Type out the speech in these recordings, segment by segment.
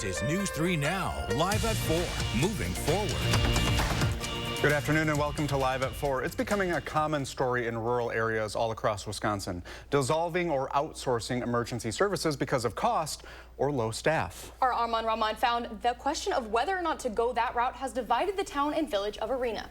This is News 3 Now, live at 4, moving forward. Good afternoon and welcome to Live at 4. It's becoming a common story in rural areas all across Wisconsin, dissolving or outsourcing emergency services because of cost or low staff. Our Arman Rahman found the question of whether or not to go that route has divided the town and village of Arena.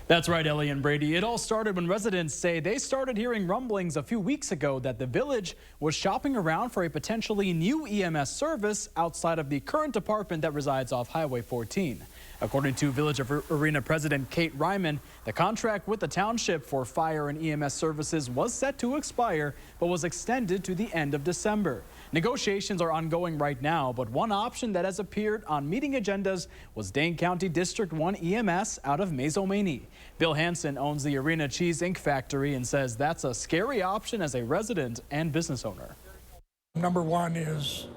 That's right, Ellie and Brady. It all started when residents say they started hearing rumblings a few weeks ago that the village was shopping around for a potentially new EMS service outside of the current department that resides off Highway 14. According to Village of Arena President Kate Ryman, the contract with the township for fire and EMS services was set to expire, but was extended to the end of December. Negotiations are ongoing right now, but one option that has appeared on meeting agendas was Dane County District 1 EMS out of Mazomanie. Bill Hansen owns the Arena Cheese Ink Factory and says that's a scary option as a resident and business owner. Number one is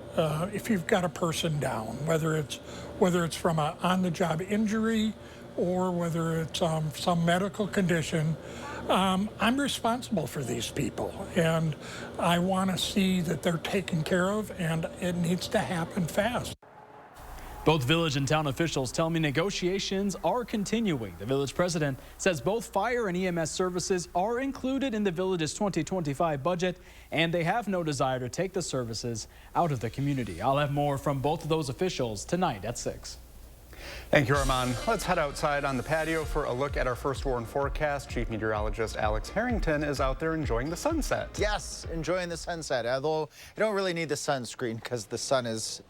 if you've got a person down, whether it's from an on-the-job injury or whether it's some medical condition, I'm responsible for these people, and I want to see that they're taken care of, and it needs to happen fast. Both village and town officials tell me negotiations are continuing. The village president says both fire and EMS services are included in the village's 2025 budget, and they have no desire to take the services out of the community. I'll have more from both of those officials tonight at 6. Thank you, Arman. Let's head outside on the patio for a look at our first warn forecast. Chief Meteorologist Alex Harrington is out there enjoying the sunset. Yes, enjoying the sunset, although I don't really need the sunscreen because the sun is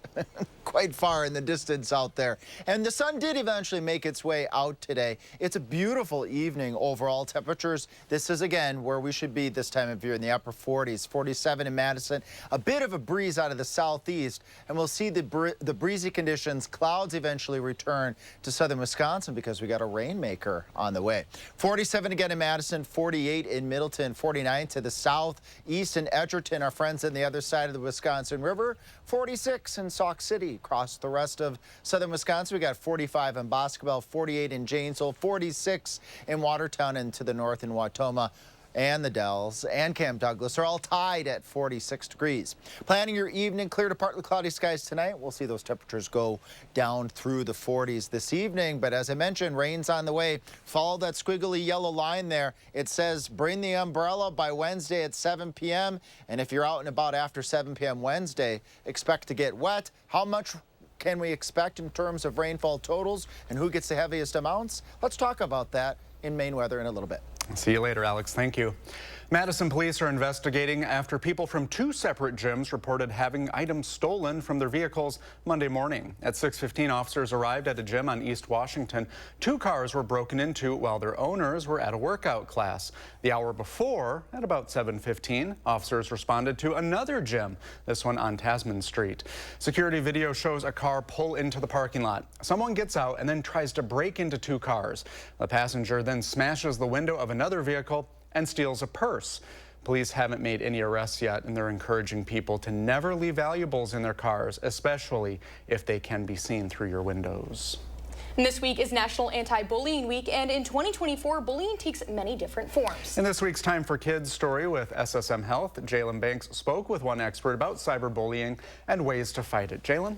quite far in the distance out there. And the sun did eventually make its way out today. It's a beautiful evening overall. Temperatures, this is again where we should be this time of year, in the upper 40s, 47 in Madison. A bit of a breeze out of the southeast, and we'll see the breezy conditions. Clouds eventually return to southern Wisconsin because we got a rainmaker on the way. 47 again in Madison, 48 in Middleton, 49 to the south, east in Edgerton, our friends on the other side of the Wisconsin River, 46 in Sauk City. Across the rest of southern Wisconsin, we got 45 in Boscobel, 48 in Janesville, 46 in Watertown, and to the north in Wautoma. And the Dells and Camp Douglas are all tied at 46 degrees. Planning your evening, clear to partly cloudy skies tonight. We'll see those temperatures go down through the 40s this evening. But as I mentioned, rain's on the way. Follow that squiggly yellow line there. It says bring the umbrella by Wednesday at 7 p.m. And if you're out and about after 7 p.m. Wednesday, expect to get wet. How much can we expect in terms of rainfall totals and who gets the heaviest amounts? Let's talk about that in Maine weather in a little bit. See you later, Alex. Thank you. Madison police are investigating after people from 2 separate gyms reported having items stolen from their vehicles Monday morning. At 6:15, officers arrived at a gym on East Washington. 2 cars were broken into while their owners were at a workout class. The hour before, at about 7:15, officers responded to another gym, this one on Tasman Street. Security video shows a car pull into the parking lot. Someone gets out and then tries to break into 2 cars. The passenger then smashes the window of another vehicle and steals a purse. Police haven't made any arrests yet, and they're encouraging people to never leave valuables in their cars, especially if they can be seen through your windows. And this week is National Anti-Bullying Week, and in 2024, bullying takes many different forms. In this week's Time for Kids story with SSM Health, Jalen Banks spoke with one expert about cyberbullying and ways to fight it. Jalen?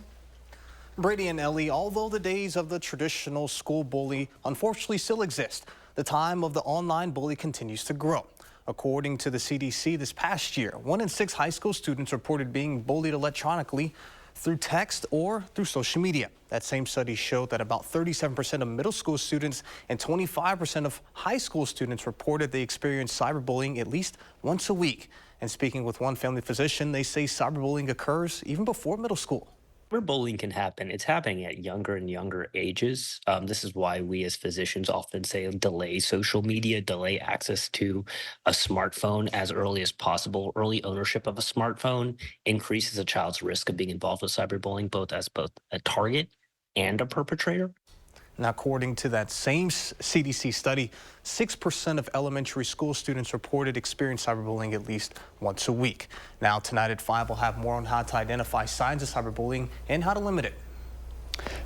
Brady and Ellie, although the days of the traditional school bully unfortunately still exist, the time of the online bully continues to grow. According to the CDC, this past year, 1 in 6 high school students reported being bullied electronically through text or through social media. That same study showed that about 37% of middle school students and 25% of high school students reported they experienced cyberbullying at least once a week. And speaking with one family physician, they say cyberbullying occurs even before middle school. Cyberbullying can happen. It's happening at younger and younger ages. This is why we as physicians often say delay social media, delay access to a smartphone as early as possible. Early ownership of a smartphone increases a child's risk of being involved with cyberbullying, both as both a target and a perpetrator. Now, according to that same CDC study, 6% of elementary school students reported experiencing cyberbullying at least once a week. Now, tonight at 5, we'll have more on how to identify signs of cyberbullying and how to limit it.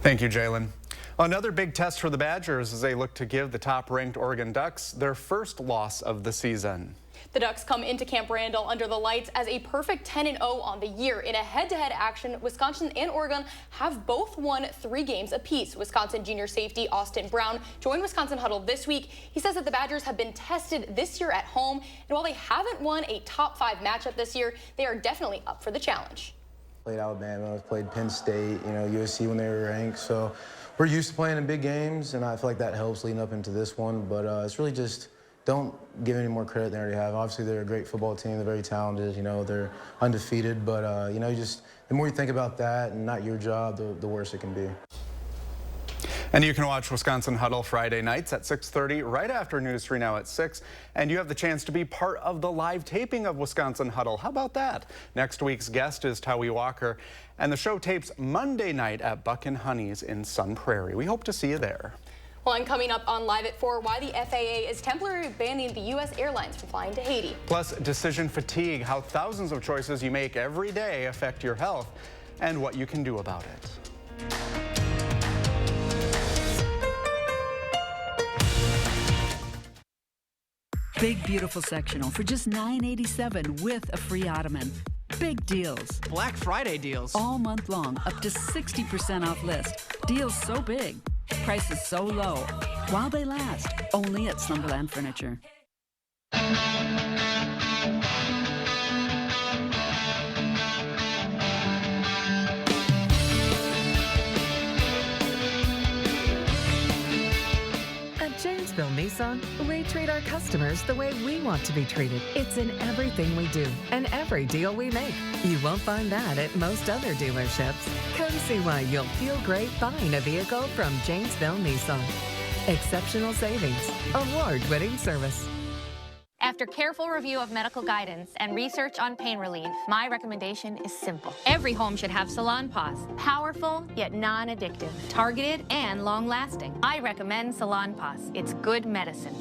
Thank you, Jalen. Another big test for the Badgers as they look to give the top-ranked Oregon Ducks their first loss of the season. The Ducks come into Camp Randall under the lights as a perfect 10-0 on the year. In a head-to-head action, Wisconsin and Oregon have both won 3 games apiece. Wisconsin junior safety Austin Brown joined Wisconsin Huddle this week. He says that the Badgers have been tested this year at home, and while they haven't won a top 5 matchup this year, they are definitely up for the challenge. Played Alabama, played Penn State, USC when they were ranked, so we're used to playing in big games, and I feel like that helps leading up into this one, but it's really just don't give any more credit than they already have. Obviously, they're a great football team. They're very talented. they're undefeated. But, just the more you think about that and not your job, the worse it can be. And you can watch Wisconsin Huddle Friday nights at 6:30, right after News 3 Now at 6. And you have the chance to be part of the live taping of Wisconsin Huddle. How about that? Next week's guest is Towie Walker. And the show tapes Monday night at Buck and Honey's in Sun Prairie. We hope to see you there. Well, and coming up on Live at 4, why the FAA is temporarily banning the U.S. airlines from flying to Haiti. Plus, decision fatigue, how thousands of choices you make every day affect your health, and what you can do about it. Big Beautiful Sectional for just $9.87 with a free ottoman. Big deals. Black Friday deals. All month long, up to 60% off list. Deals so big, prices so low. While they last, only at Slumberland Furniture. Janesville Nissan, we treat our customers the way we want to be treated. It's in everything we do and every deal we make. You won't find that at most other dealerships. Come see why you'll feel great buying a vehicle from Janesville Nissan. Exceptional savings, award-winning service. After careful review of medical guidance and research on pain relief, my recommendation is simple. Every home should have Salon Paws. Powerful, yet non-addictive. Targeted and long-lasting. I recommend Salon Paws. It's good medicine.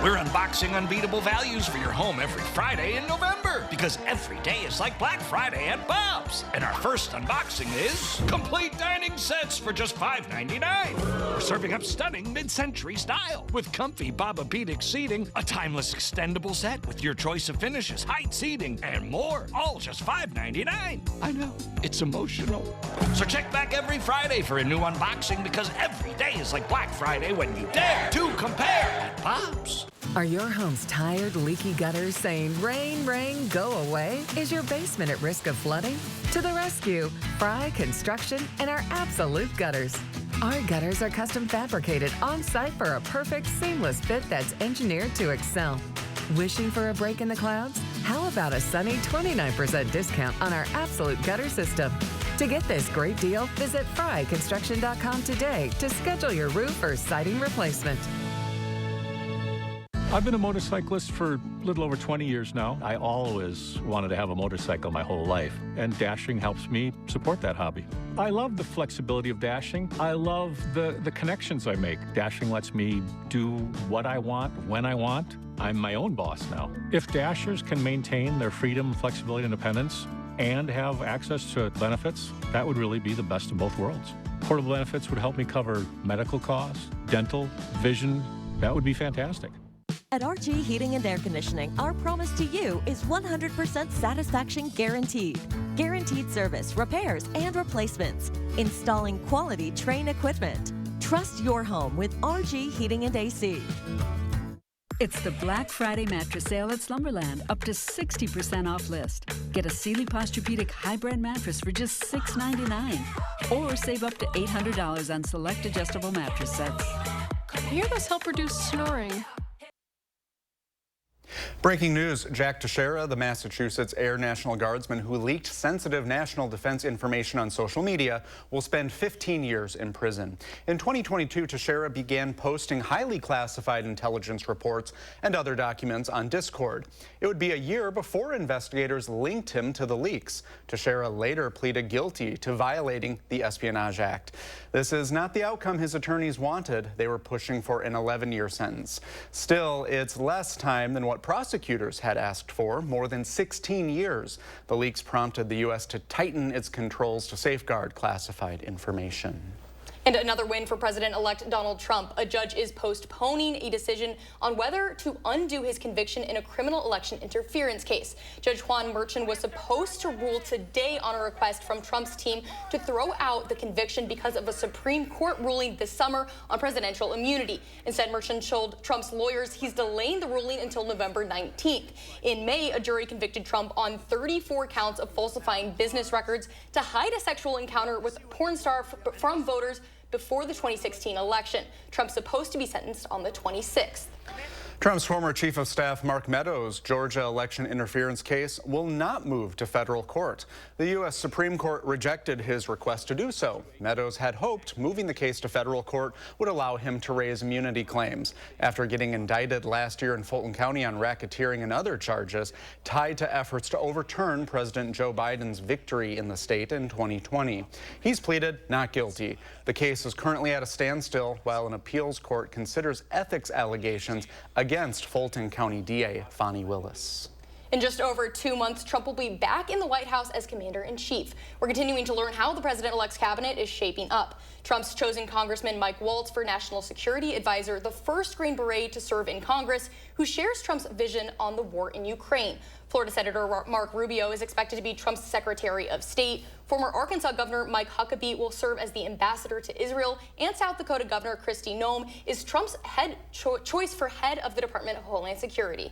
We're unboxing unbeatable values for your home every Friday in November, because every day is like Black Friday at Bob's. And our first unboxing is complete dining sets for just $5.99. We're serving up stunning mid-century style with comfy Bobapedic seating, a timeless extendable set with your choice of finishes, height seating, and more, all just $5.99. I know, it's emotional. So check back every Friday for a new unboxing, because every day is like Black Friday when you dare to compare at Bob's. Are your home's tired, leaky gutters saying, rain, rain, go away? Is your basement at risk of flooding? To the rescue, Fry Construction and our Absolute Gutters. Our gutters are custom fabricated on-site for a perfect, seamless fit that's engineered to excel. Wishing for a break in the clouds? How about a sunny 29% discount on our Absolute Gutter System? To get this great deal, visit fryconstruction.com today to schedule your roof or siding replacement. I've been a motorcyclist for a little over 20 years now. I always wanted to have a motorcycle my whole life, and dashing helps me support that hobby. I love the flexibility of dashing. I love the connections I make. Dashing lets me do what I want, when I want. I'm my own boss now. If dashers can maintain their freedom, flexibility, independence, and have access to benefits, that would really be the best of both worlds. Portable benefits would help me cover medical costs, dental, vision. That would be fantastic. At RG Heating and Air Conditioning, our promise to you is 100% satisfaction guaranteed. Guaranteed service, repairs, and replacements. Installing quality Trane equipment. Trust your home with RG Heating and AC. It's the Black Friday mattress sale at Slumberland, up to 60% off list. Get a Sealy Posturepedic high-brand mattress for just $6.99. Or save up to $800 on select adjustable mattress sets. Hear this help reduce snoring. Breaking news, Jack Teixeira, the Massachusetts Air National Guardsman who leaked sensitive national defense information on social media, will spend 15 years in prison. In 2022, Teixeira began posting highly classified intelligence reports and other documents on Discord. It would be a year before investigators linked him to the leaks. Teixeira later pleaded guilty to violating the Espionage Act. This is not the outcome his attorneys wanted. They were pushing for an 11-year sentence. Still, it's less time than what prosecutors had asked for, more than 16 years. The leaks prompted the U.S. to tighten its controls to safeguard classified information. And another win for President-elect Donald Trump. A judge is postponing a decision on whether to undo his conviction in a criminal election interference case. Judge Juan Merchan was supposed to rule today on a request from Trump's team to throw out the conviction because of a Supreme Court ruling this summer on presidential immunity. Instead, Merchan told Trump's lawyers he's delaying the ruling until November 19th. In May, a jury convicted Trump on 34 counts of falsifying business records to hide a sexual encounter with a porn star from voters before the 2016 election. Trump's supposed to be sentenced on the 26th. Trump's former chief of staff, Mark Meadows' Georgia election interference case will not move to federal court. The U.S. Supreme Court rejected his request to do so. Meadows had hoped moving the case to federal court would allow him to raise immunity claims. After getting indicted last year in Fulton County on racketeering and other charges tied to efforts to overturn President Joe Biden's victory in the state in 2020. He's pleaded not guilty. The case is currently at a standstill while an appeals court considers ethics allegations against Fulton County DA Fonnie Willis. In just over 2 months, Trump will be back in the White House as commander-in-chief. We're continuing to learn how the president-elect's cabinet is shaping up. Trump's chosen Congressman Mike Waltz for National Security Advisor, the first Green Beret to serve in Congress, who shares Trump's vision on the war in Ukraine. Florida Senator Mark Rubio is expected to be Trump's Secretary of State. Former Arkansas Governor Mike Huckabee will serve as the ambassador to Israel, and South Dakota Governor Kristi Noem is Trump's choice for head of the Department of Homeland Security.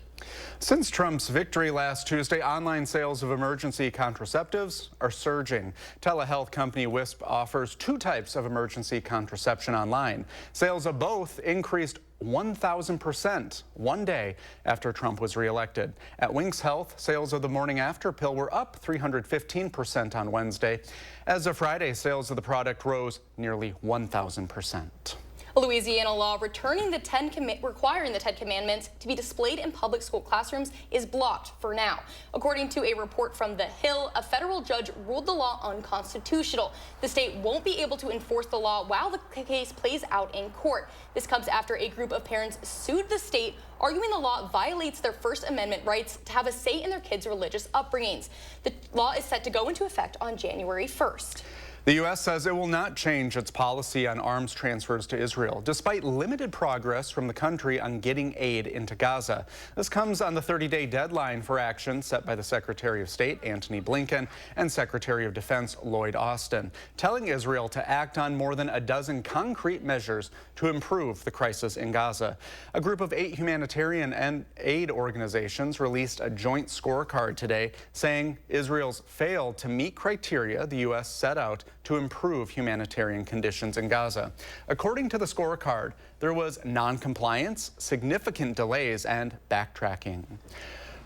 Since Trump's victory last Tuesday, online sales of emergency contraceptives are surging. Telehealth company WISC offers 2 types of emergency contraception online. Sales of both increased 1,000% one day after Trump was reelected. At Winks Health, sales of the morning after pill were up 315% on Wednesday. As of Friday, sales of the product rose nearly 1,000%. A Louisiana law requiring the 10 Commandments to be displayed in public school classrooms is blocked for now. According to a report from The Hill, a federal judge ruled the law unconstitutional. The state won't be able to enforce the law while the case plays out in court. This comes after a group of parents sued the state, arguing the law violates their First Amendment rights to have a say in their kids' religious upbringings. The law is set to go into effect on January 1st. The U.S. says it will not change its policy on arms transfers to Israel, despite limited progress from the country on getting aid into Gaza. This comes on the 30-day deadline for action set by the Secretary of State, Antony Blinken, and Secretary of Defense, Lloyd Austin, telling Israel to act on more than a dozen concrete measures to improve the crisis in Gaza. A group of 8 humanitarian and aid organizations released a joint scorecard today, saying Israel's failed to meet criteria the U.S. set out to improve humanitarian conditions in Gaza. According to the scorecard, there was non-compliance, significant delays, and backtracking.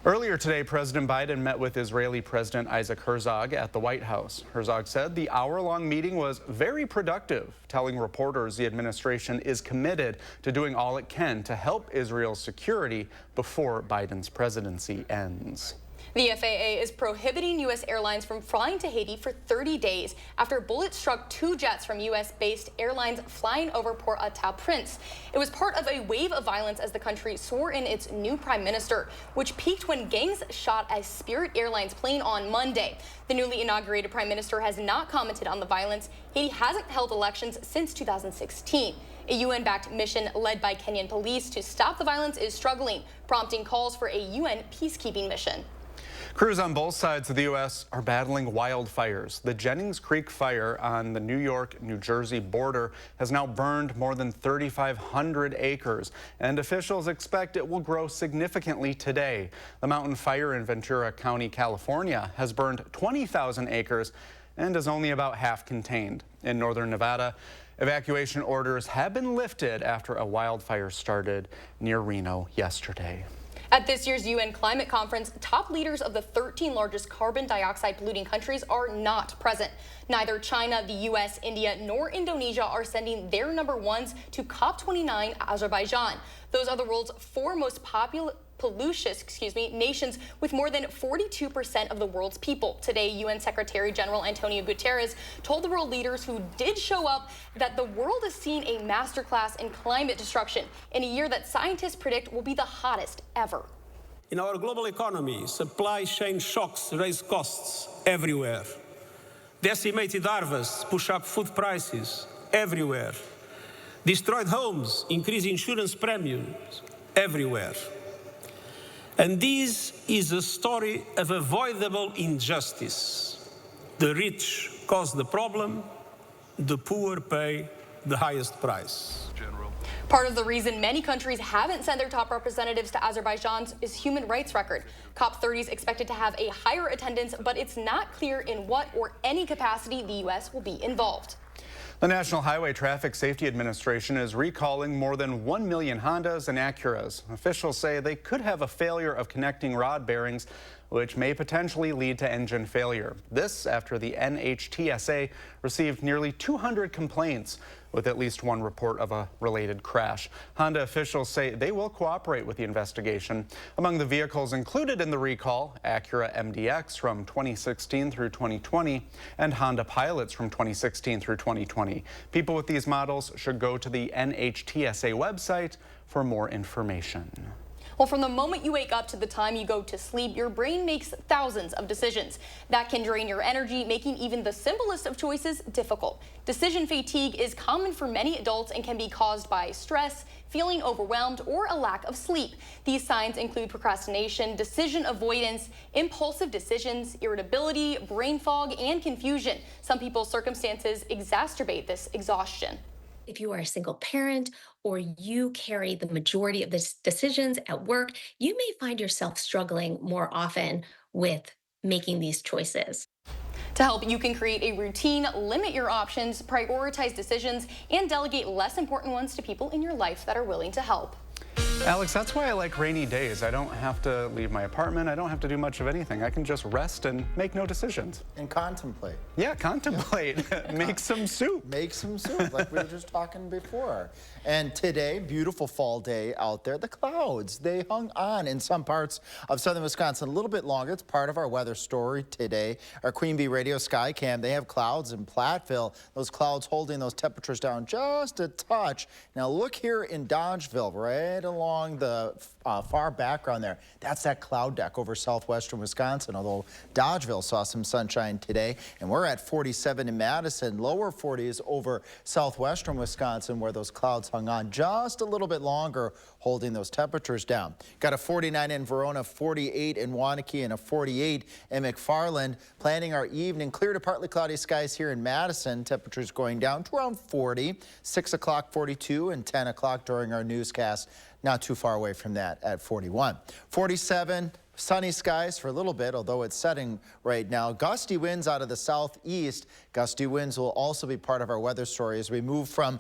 Earlier today, President Biden met with Israeli President Isaac Herzog at the White House. Herzog said the hour-long meeting was very productive, telling reporters the administration is committed to doing all it can to help Israel's security before Biden's presidency ends. The FAA is prohibiting U.S. airlines from flying to Haiti for 30 days after bullets struck 2 jets from U.S.-based airlines flying over Port-au-Prince. It was part of a wave of violence as the country swore in its new prime minister, which peaked when gangs shot a Spirit Airlines plane on Monday. The newly inaugurated prime minister has not commented on the violence. Haiti hasn't held elections since 2016. A UN-backed mission led by Kenyan police to stop the violence is struggling, prompting calls for a UN peacekeeping mission. Crews on both sides of the U.S. are battling wildfires. The Jennings Creek fire on the New York-New Jersey border has now burned more than 3,500 acres, and officials expect it will grow significantly today. The mountain fire in Ventura County, California, has burned 20,000 acres and is only about half contained. In northern Nevada, evacuation orders have been lifted after a wildfire started near Reno yesterday. At this year's UN Climate Conference, top leaders of the 13 largest carbon dioxide polluting countries are not present. Neither China, the U.S., India, nor Indonesia are sending their number ones to COP29 Azerbaijan. Those are the world's 4 most pollutions nations with more than 42% of the world's people. Today, UN Secretary General Antonio Guterres told the world leaders who did show up that the world is seeing a masterclass in climate destruction in a year that scientists predict will be the hottest ever. In our global economy, supply chain shocks raise costs everywhere. Decimated harvests push up food prices. everywhere. Destroyed homes, increased insurance premiums everywhere. And this is a story of avoidable injustice. The rich cause the problem, the poor pay the highest price. Part of the reason many countries haven't sent their top representatives to Azerbaijan is human rights record. COP30 is expected to have a higher attendance, but it's not clear in what or any capacity the U.S. will be involved. The National Highway Traffic Safety Administration is recalling more than 1 million Hondas and Acuras. Officials say they could have a failure of connecting rod bearings, which may potentially lead to engine failure. This after the NHTSA received nearly 200 complaints, with at least one report of a related crash. Honda officials say they will cooperate with the investigation. Among the vehicles included in the recall, Acura MDX from 2016 through 2020 and Honda Pilots from 2016 through 2020. People with these models should go to the NHTSA website for more information. Well, from the moment you wake up to the time you go to sleep, your brain makes thousands of decisions. That can drain your energy, making even the simplest of choices difficult. Decision fatigue is common for many adults and can be caused by stress, feeling overwhelmed, or a lack of sleep. These signs include procrastination, decision avoidance, impulsive decisions, irritability, brain fog, and confusion. Some people's circumstances exacerbate this exhaustion. If you are a single parent or you carry the majority of the decisions at work, you may find yourself struggling more often with making these choices. To help, you can create a routine, limit your options, prioritize decisions, and delegate less important ones to people in your life that are willing to help. Alex, that's why I like rainy days. I don't have to leave my apartment. I don't have to do much of anything. I can just rest and make no decisions. And contemplate. Yeah, contemplate. Make some soup. Make some soup, like we were just talking before. And today, beautiful fall day out there. The clouds, they hung on in some parts of southern Wisconsin a little bit longer. It's part of our weather story today. Our Queen Bee Radio Sky Cam, they have clouds in Platteville. Those clouds holding those temperatures down just a touch. Now look here in Dodgeville, right along the far background there. That's that cloud deck over southwestern Wisconsin, although Dodgeville saw some sunshine today. And we're at 47 in Madison, lower 40s over southwestern Wisconsin, where those clouds hung on just a little bit longer, holding those temperatures down. Got a 49 in Verona, 48 in Waunakee, and a 48 in McFarland. Planning our evening, clear to partly cloudy skies here in Madison. Temperatures going down to around 40, 6 o'clock 42, and 10 o'clock during our newscast. Not too far away from that at 41. 47, sunny skies for a little bit, although it's setting right now. Gusty winds out of the southeast. Gusty winds will also be part of our weather story as we move from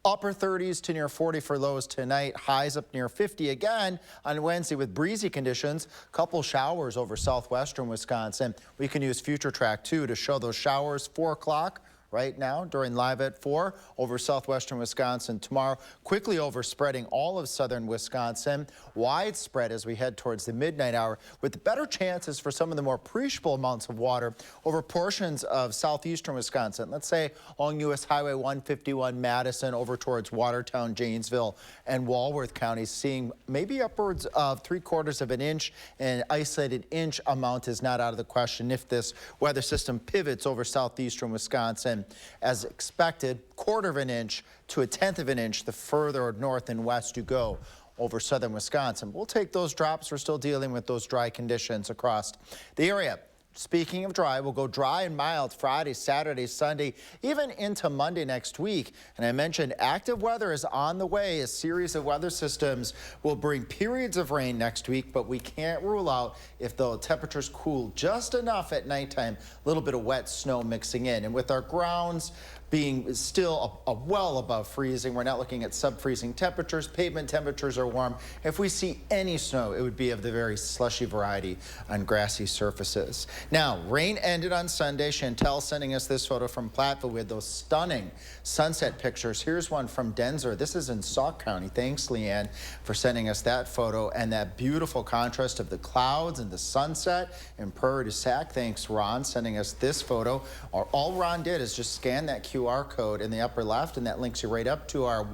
upper 30s to near 40 for lows tonight. Highs up near 50 again on Wednesday with breezy conditions. Couple showers over southwestern Wisconsin. We can use Future Track 2 to show those showers 4 o'clock. Right now during Live at 4 over southwestern Wisconsin tomorrow, quickly overspreading all of southern Wisconsin, widespread as we head towards the midnight hour with better chances for some of the more appreciable amounts of water over portions of southeastern Wisconsin. Let's say along U.S. Highway 151 Madison over towards Watertown, Janesville, and Walworth counties, seeing maybe upwards of 3/4 of an inch. An isolated inch amount is not out of the question if this weather system pivots over southeastern Wisconsin. As expected, 1/4 of an inch to 1/10 of an inch the further north and west you go over southern Wisconsin. We'll take those drops. We're still dealing with those dry conditions across the area. Speaking of dry, we'll go dry and mild Friday, Saturday, Sunday, even into Monday next week. And I mentioned active weather is on the way. A series of weather systems will bring periods of rain next week, but we can't rule out if the temperatures cool just enough at nighttime, a little bit of wet snow mixing in. And with our grounds being still well above freezing, we're not looking at sub-freezing temperatures. Pavement temperatures are warm. If we see any snow, it would be of the very slushy variety on grassy surfaces. Now, rain ended on Sunday. Chantel sending us this photo from Platteville with those stunning sunset pictures. Here's one from Denzer. This is in Sauk County. Thanks, Leanne, for sending us that photo and that beautiful contrast of the clouds and the sunset in Prairie du Sac. Thanks, Ron, sending us this photo. All Ron did is just scan that QR QR code in the upper left, and that links you right up to our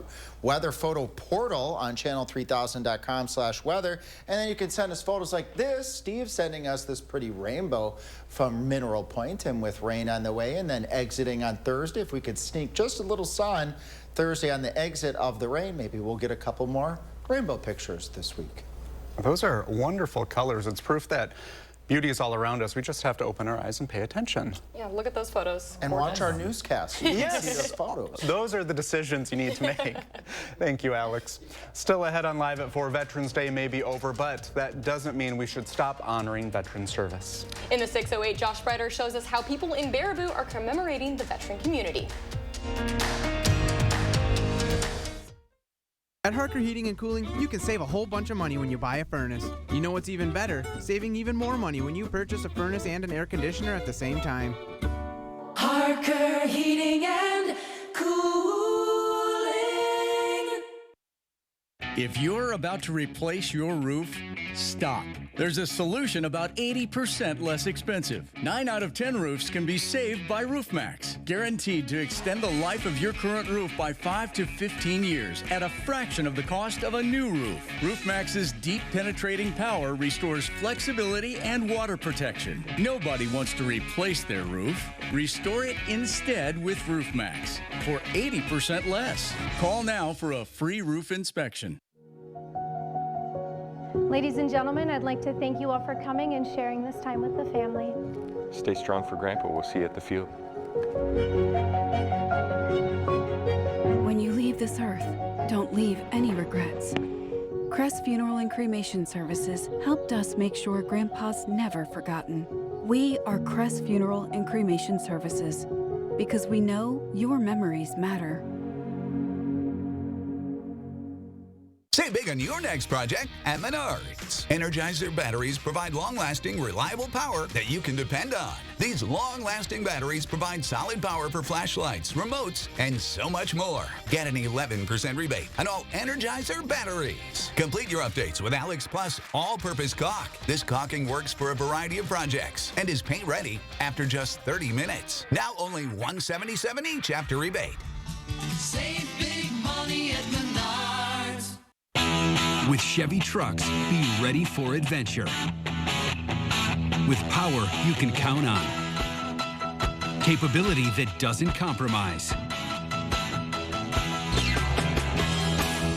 weather photo portal on channel3000.com/weather. And then you can send us photos like this. Steve's sending us this pretty rainbow from Mineral Point, and with rain on the way, and then exiting on Thursday. If we could sneak just a little sun Thursday on the exit of the rain, maybe we'll get a couple more rainbow pictures this week. Those are wonderful colors. It's proof that beauty is all around us. We just have to open our eyes and pay attention. Yeah, look at those photos. And watch our newscast. You can see those photos. Those are the decisions you need to make. Thank you, Alex. Still ahead on Live at 4, Veterans Day may be over, but that doesn't mean we should stop honoring veteran service. In the 608, Josh Breiter shows us how people in Baraboo are commemorating the veteran community. At Harker Heating and Cooling, you can save a whole bunch of money when you buy a furnace. You know what's even better? Saving even more money when you purchase a furnace and an air conditioner at the same time. Harker Heating and Cooling. If you're about to replace your roof, stop. There's a solution about 80% less expensive. 9 out of 10 roofs can be saved by RoofMax. Guaranteed to extend the life of your current roof by 5 to 15 years at a fraction of the cost of a new roof. RoofMax's deep penetrating power restores flexibility and water protection. Nobody wants to replace their roof. Restore it instead with RoofMax for 80% less. Call now for a free roof inspection. Ladies and gentlemen, I'd like to thank you all for coming and sharing this time with the family. Stay strong for Grandpa. We'll see you at the field. When you leave this earth, don't leave any regrets. Crest Funeral and Cremation Services helped us make sure Grandpa's never forgotten. We are Crest Funeral and Cremation Services because we know your memories matter. Save big on your next project at Menards. Energizer batteries provide long-lasting, reliable power that you can depend on. These long-lasting batteries provide solid power for flashlights, remotes, and so much more. Get an 11% rebate on all Energizer batteries. Complete your updates with Alex Plus All-Purpose Caulk. This caulking works for a variety of projects and is paint-ready after just 30 minutes. Now only $177 each after rebate. Save big money at Menards. With Chevy trucks, be ready for adventure. With power you can count on. Capability that doesn't compromise.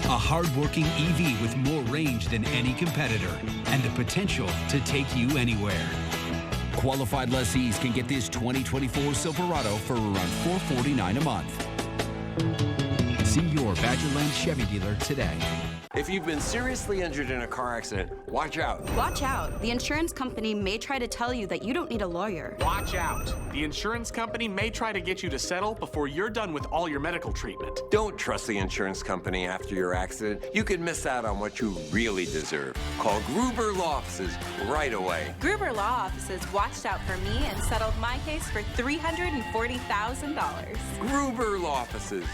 A hard-working EV with more range than any competitor and the potential to take you anywhere. Qualified lessees can get this 2024 Silverado for around $449 a month. See your Badgerland Chevy dealer today. If you've been seriously injured in a car accident, watch out. Watch out. The insurance company may try to tell you that you don't need a lawyer. Watch out. The insurance company may try to get you to settle before you're done with all your medical treatment. Don't trust the insurance company after your accident. You could miss out on what you really deserve. Call Gruber Law Offices right away. Gruber Law Offices watched out for me and settled my case for $340,000. Gruber Law Offices.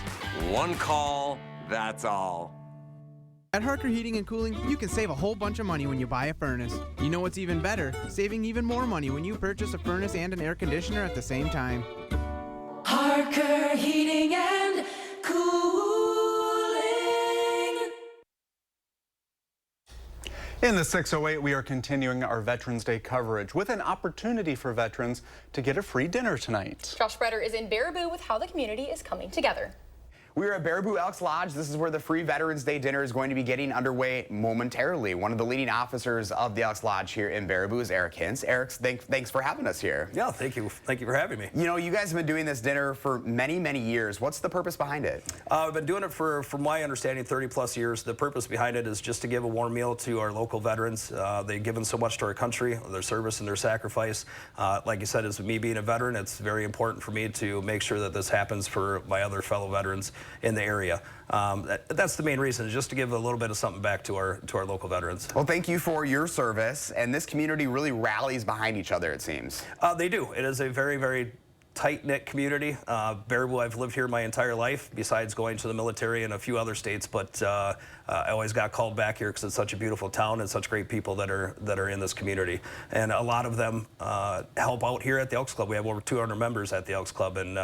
One call, that's all. At Harker Heating and Cooling, you can save a whole bunch of money when you buy a furnace. You know what's even better? Saving even more money when you purchase a furnace and an air conditioner at the same time. Harker Heating and Cooling. In the 608, we are continuing our Veterans Day coverage with an opportunity for veterans to get a free dinner tonight. Josh Breiter is in Baraboo with how the community is coming together. We are at Baraboo Elks Lodge. This is where the free Veterans Day dinner is going to be getting underway momentarily. One of the leading officers of the Elks Lodge here in Baraboo is Eric Hintz. Eric, thanks for having us here. Yeah, thank you. Thank you for having me. You know, you guys have been doing this dinner for many, many years. What's the purpose behind it? I've been doing it for, from my understanding, 30 plus years. The purpose behind it is just to give a warm meal to our local veterans. They've given so much to our country, their service and their sacrifice. Like you said, as me being a veteran, it's very important for me to make sure that this happens for my other fellow veterans in the area. That's the main reason, is just to give a little bit of something back to our local veterans. Well, thank you for your service, and this community really rallies behind each other, it seems. They do. It is a very, very tight-knit community. Baraboo, I've lived here my entire life, besides going to the military in a few other states, but I always got called back here because it's such a beautiful town and such great people that are in this community. And a lot of them help out here at the Elks Club. We have over 200 members at the Elks Club, and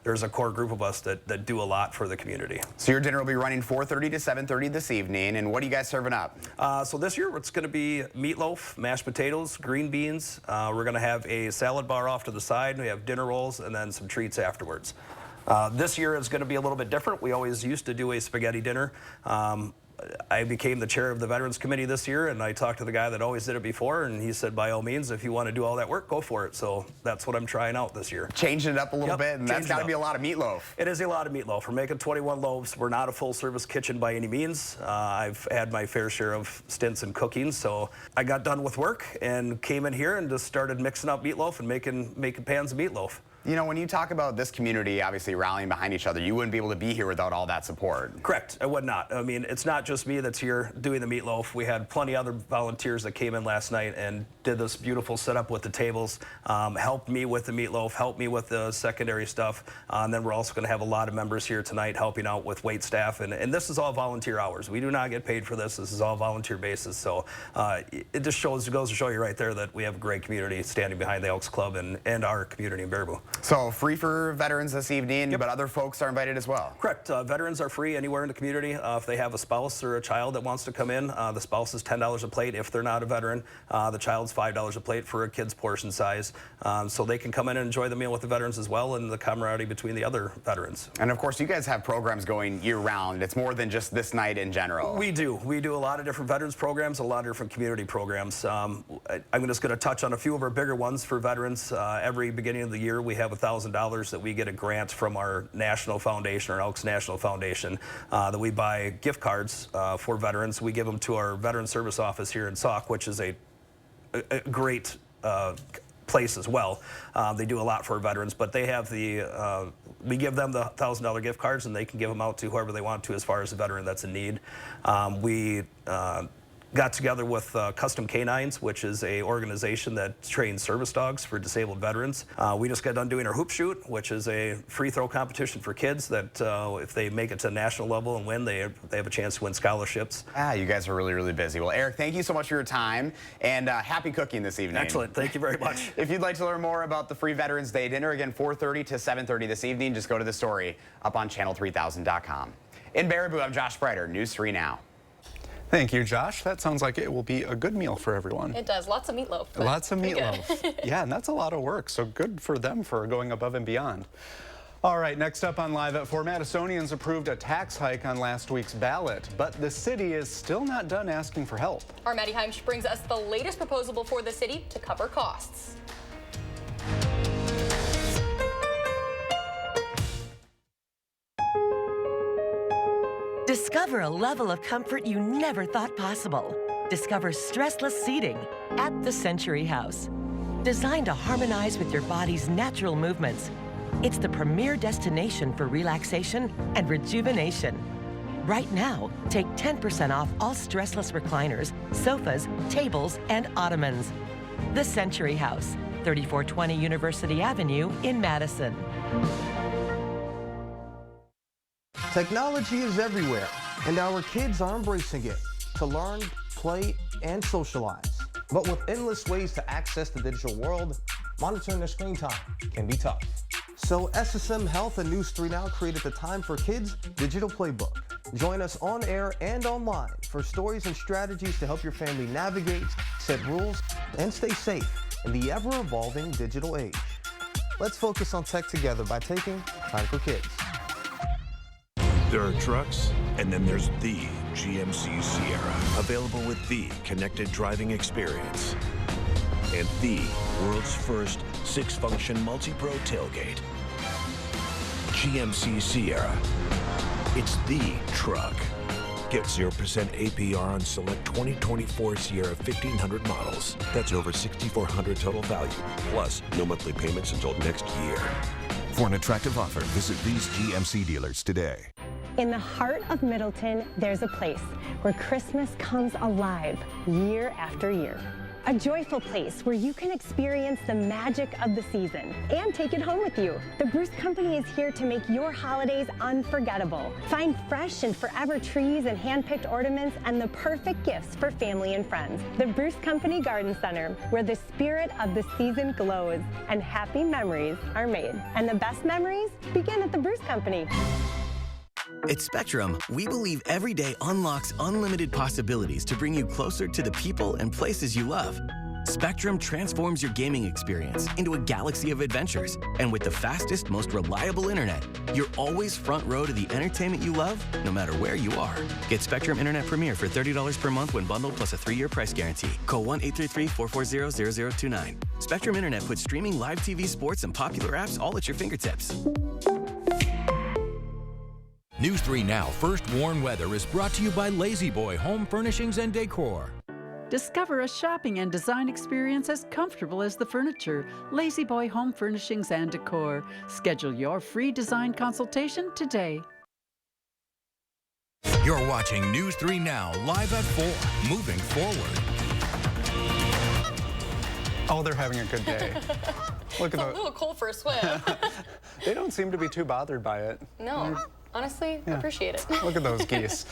there's a core group of us that do a lot for the community. So your dinner will be running 4:30 to 7:30 this evening, and what are you guys serving up? So this year it's going to be meatloaf, mashed potatoes, green beans. We're going to have a salad bar off to the side. We have dinner rolls and then some treats afterwards. This year is going to be a little bit different. We always used to do a spaghetti dinner. I became the chair of the Veterans Committee this year, and I talked to the guy that always did it before, and he said, by all means, if you want to do all that work, go for it. So that's what I'm trying out this year. Changing it up a little bit, and that's got to be a lot of meatloaf. It is a lot of meatloaf. We're making 21 loaves. We're not a full-service kitchen by any means. I've had my fair share of stints in cooking, so I got done with work and came in here and just started mixing up meatloaf and making pans of meatloaf. You know, when you talk about this community obviously rallying behind each other, you wouldn't be able to be here without all that support. Correct, I would not. I mean, it's not just me that's here doing the meatloaf. We had plenty of other volunteers that came in last night and did this beautiful setup with the tables, helped me with the meatloaf, helped me with the secondary stuff, and then we're also going to have a lot of members here tonight helping out with wait staff, and this is all volunteer hours. We do not get paid for this. This is all volunteer basis, so it just goes to show you right there that we have a great community standing behind the Elks Club and our community in Baraboo. So free for veterans this evening, but other folks are invited as well. Correct. Veterans are free anywhere in the community. If they have a spouse or a child that wants to come in, the spouse is $10 a plate if they're not a veteran. The child's $5 a plate for a kid's portion size. So they can come in and enjoy the meal with the veterans as well, and the camaraderie between the other veterans. And of course, you guys have programs going year-round. It's more than just this night in general. We do. We do a lot of different veterans programs, a lot of different community programs. I'm just going to touch on a few of our bigger ones for veterans. Every beginning of the year, we have $1,000 that we get a grant from our national foundation, our Elks National Foundation, that we buy gift cards for veterans. We give them to our Veteran Service Office here in Sauk, which is a great place as well. They do a lot for veterans, but they have we give them the $1,000 gift cards, and they can give them out to whoever they want to as far as a veteran that's in need. We got together with Custom Canines, which is a organization that trains service dogs for disabled veterans. We just got done doing our hoop shoot, which is a free throw competition for kids that if they make it to national level and win, they have a chance to win scholarships. You guys are really, really busy. Well, Eric, thank you so much for your time, and happy cooking this evening. Excellent. Thank you very much. If you'd like to learn more about the free Veterans Day dinner, again, 4:30 to 7:30 this evening, just go to the story up on channel3000.com. In Baraboo, I'm Josh Spreiter, News 3 Now. Thank you, Josh. That sounds like it will be a good meal for everyone. It does. Lots of meatloaf. Lots of meatloaf. Yeah, and that's a lot of work, so good for them for going above and beyond. All right, next up on Live at 4, Madisonians approved a tax hike on last week's ballot, but the city is still not done asking for help. Our Maddie Heimsch brings us the latest proposal for the city to cover costs. Discover a level of comfort you never thought possible. Discover stressless seating at the Century House. Designed to harmonize with your body's natural movements, it's the premier destination for relaxation and rejuvenation. Right now, take 10% off all stressless recliners, sofas, tables, and ottomans. The Century House, 3420 University Avenue in Madison. Technology is everywhere, and our kids are embracing it to learn, play, and socialize. But with endless ways to access the digital world, monitoring their screen time can be tough. So SSM Health and News 3 Now created the Time for Kids digital playbook. Join us on air and online for stories and strategies to help your family navigate, set rules, and stay safe in the ever-evolving digital age. Let's focus on tech together by taking Time for Kids. There are trucks, and then there's the GMC Sierra, available with the connected driving experience and the world's first 6-function multi-pro tailgate. GMC Sierra. It's the truck. Get 0% APR on select 2024 Sierra 1500 models. That's over $6,400 total value, plus no monthly payments until next year. For an attractive offer, visit these GMC dealers today. In the heart of Middleton, there's a place where Christmas comes alive year after year. a joyful place where you can experience the magic of the season and take it home with you. The Bruce Company is here to make your holidays unforgettable. Find fresh and forever trees and hand-picked ornaments and the perfect gifts for family and friends. The Bruce Company Garden Center, where the spirit of the season glows and happy memories are made. And the best memories begin at the Bruce Company. At Spectrum, we believe every day unlocks unlimited possibilities to bring you closer to the people and places you love. Spectrum transforms your gaming experience into a galaxy of adventures. And with the fastest, most reliable internet, you're always front row to the entertainment you love, no matter where you are. Get Spectrum Internet Premier for $30 per month when bundled plus a 3-year price guarantee. Call 1-833-440-0029. Spectrum Internet puts streaming live TV, sports, and popular apps all at your fingertips. News 3 Now First Warn Weather is brought to you by Lazy Boy Home Furnishings and Decor. Discover a shopping and design experience as comfortable as the furniture. Lazy Boy Home Furnishings and Decor. Schedule your free design consultation today. You're watching News 3 Now live at 4. Moving forward. Oh, they're having a good day. Look at It's a little cold for a swim. They don't seem to be too bothered by it. No. Honestly, appreciate it. Look at those geese.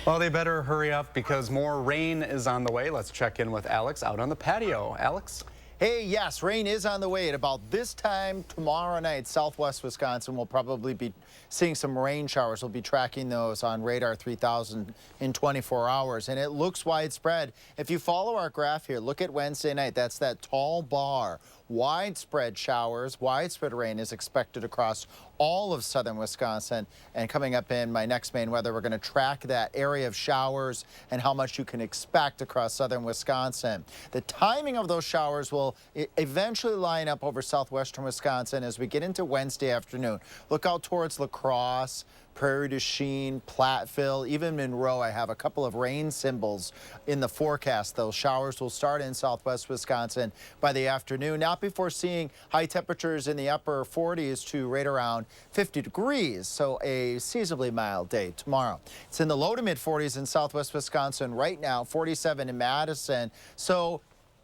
Well, they better hurry up because more rain is on the way. Let's check in with Alex out on the patio. Alex? Hey, yes, rain is on the way. At about this time tomorrow night, southwest Wisconsin will probably be seeing some rain showers. We'll be tracking those on radar 3000 in 24 hours, and it looks widespread. If you follow our graph here, look at Wednesday night. That's that tall bar. Widespread showers, widespread rain is expected across all of southern Wisconsin. And coming up in my next main weather, we're going to track that area of showers and how much you can expect across southern Wisconsin. The timing of those showers will eventually line up over southwestern Wisconsin as we get into Wednesday afternoon. Look out towards La Crosse, Prairie du Chien, Platteville, even Monroe. I have a couple of rain symbols in the forecast. Those showers will start in southwest Wisconsin by the afternoon, not before seeing high temperatures in the upper 40s to right around 50 degrees, so a seasonably mild day tomorrow. It's in the low to mid 40s in southwest Wisconsin right now, 47 in Madison. So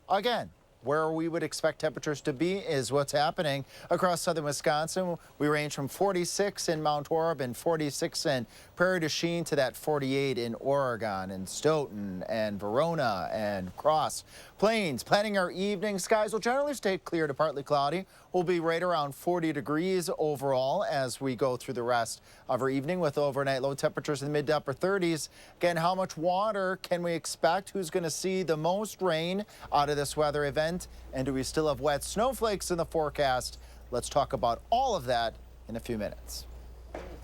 again, where we would expect temperatures to be is what's happening across southern Wisconsin. We range from 46 in Mount Orab and 46 in Prairie du Chien to that 48 in Oregon and Stoughton and Verona and Cross Plains. Planning our evening, skies will generally stay clear to partly cloudy. We'll be right around 40 degrees overall as we go through the rest of our evening with overnight low temperatures in the mid to upper 30s. Again, how much water can we expect? Who's going to see the most rain out of this weather event? And do we still have wet snowflakes in the forecast? Let's talk about all of that in a few minutes.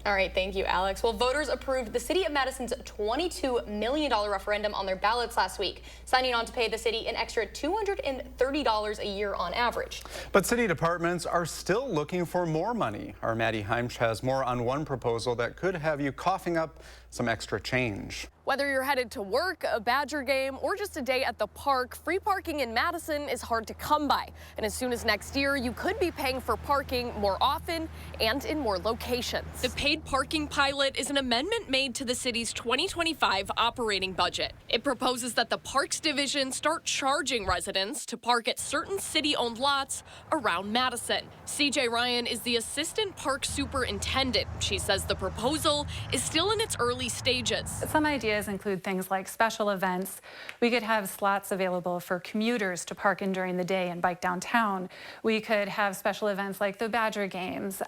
All right, thank you, Alex. Well, voters approved the city of Madison's $22 million referendum on their ballots last week, signing on to pay the city an extra $230 a year on average. But city departments are still looking for more money. Our Maddie Heimsch has more on one proposal that could have you coughing up some extra change. Whether you're headed to work, a Badger game, or just a day at the park, free parking in Madison is hard to come by. And as soon as next year, you could be paying for parking more often and in more locations. The paid parking pilot is an amendment made to the city's 2025 operating budget. It proposes that the Parks Division start charging residents to park at certain city-owned lots around Madison. CJ Ryan is the assistant park superintendent. She says the proposal is still in its early stages. Some ideas include things like special events. We could have slots available for commuters to park in during the day and bike downtown. We could have special events like the Badger games.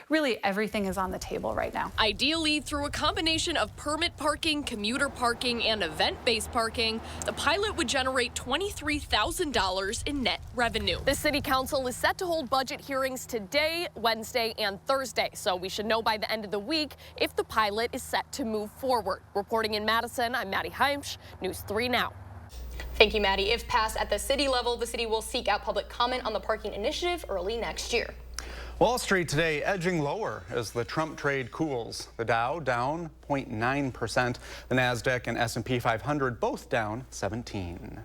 Really, everything is on the table right now. Ideally, through a combination of permit parking, commuter parking, and event-based parking, the pilot would generate $23,000 in net revenue. The city council is set to hold budget hearings today, Wednesday, and Thursday, so we should know by the end of the week if the pilot is set to move forward. Reporting in Madison, I'm Maddie Heimsch, News 3 Now. Thank you, Maddie. If passed at the city level, the city will seek out public comment on the parking initiative early next year. Wall Street today edging lower as the Trump trade cools. The Dow down 0.9%. The Nasdaq and S&P 500 both down 17.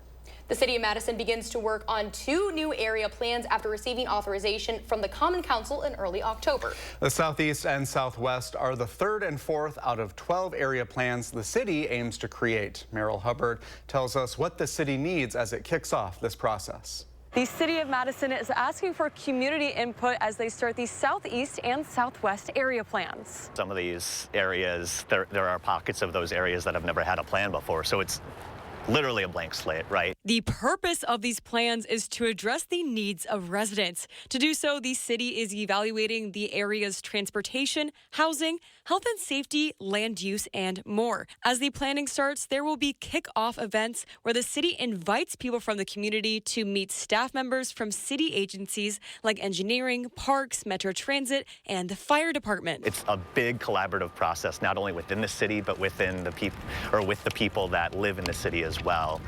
The city of Madison begins to work on 2 new area plans after receiving authorization from the Common Council in early October. The Southeast and Southwest are the 3rd and 4th out of 12 area plans the city aims to create. Merrill Hubbard tells us what the city needs as it kicks off this process. The city of Madison is asking for community input as they start the Southeast and Southwest area plans. Some of these areas, there are pockets of those areas that have never had a plan before, so it's literally a blank slate, right? The purpose of these plans is to address the needs of residents. To do so, the city is evaluating the area's transportation, housing, health and safety, land use, and more. As the planning starts, there will be kick-off events where the city invites people from the community to meet staff members from city agencies like engineering, parks, Metro Transit, and the fire department. It's a big collaborative process, not only within the city, but within the people, or with the people that live in the city as well.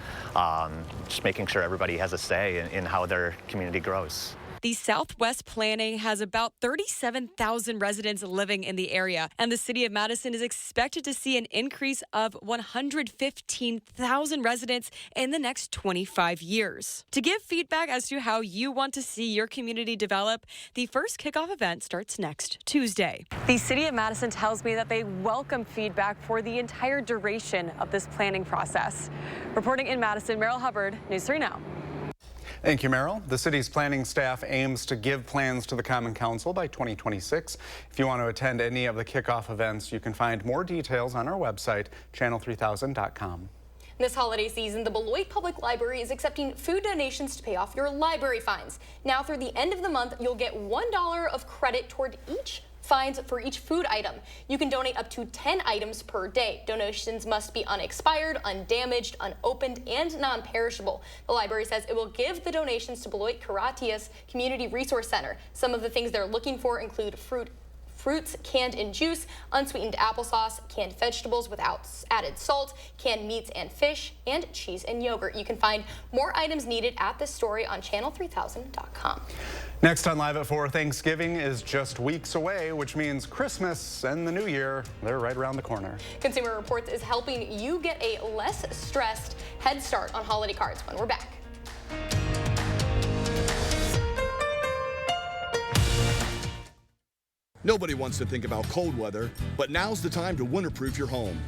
Just making sure everybody has a say in how their community grows. The Southwest planning has about 37,000 residents living in the area, and the city of Madison is expected to see an increase of 115,000 residents in the next 25 years. To give feedback as to how you want to see your community develop, the first kickoff event starts next Tuesday. The city of Madison tells me that they welcome feedback for the entire duration of this planning process. Reporting in Madison, Merrill Hubbard, News 3 Now. Thank you, Merrill. The city's planning staff aims to give plans to the Common Council by 2026. If you want to attend any of the kickoff events, you can find more details on our website, channel3000.com. This holiday season, the Beloit Public Library is accepting food donations to pay off your library fines. Now through the end of the month, you'll get $1 of credit toward each fines for each food item. You can donate up to 10 items per day. Donations must be unexpired, undamaged, unopened, and non-perishable. The library says it will give the donations to Beloit Caratias Community Resource Center. Some of the things they're looking for include fruits canned in juice, unsweetened applesauce, canned vegetables without added salt, canned meats and fish, and cheese and yogurt. You can find more items needed at this story on channel3000.com. Next on Live at 4, Thanksgiving is just weeks away, which means Christmas and the New Year, they're right around the corner. Consumer Reports is helping you get a less stressed head start on holiday cards when we're back. Nobody wants to think about cold weather, but now's the time to winterproof your home.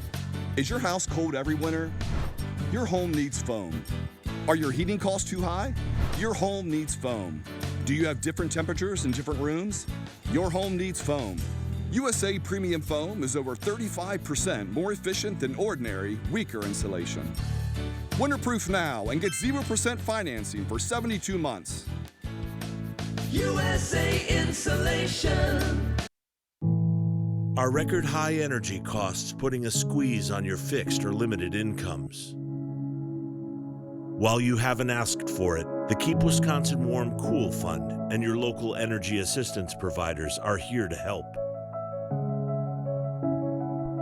Is your house cold every winter? Your home needs foam. Are your heating costs too high? Your home needs foam. Do you have different temperatures in different rooms? Your home needs foam. USA Premium Foam is over 35% more efficient than ordinary, weaker insulation. Winterproof now and get 0% financing for 72 months. USA Insulation. Are record high energy costs putting a squeeze on your fixed or limited incomes? While you haven't asked for it, the Keep Wisconsin Warm Cool Fund and your local energy assistance providers are here to help.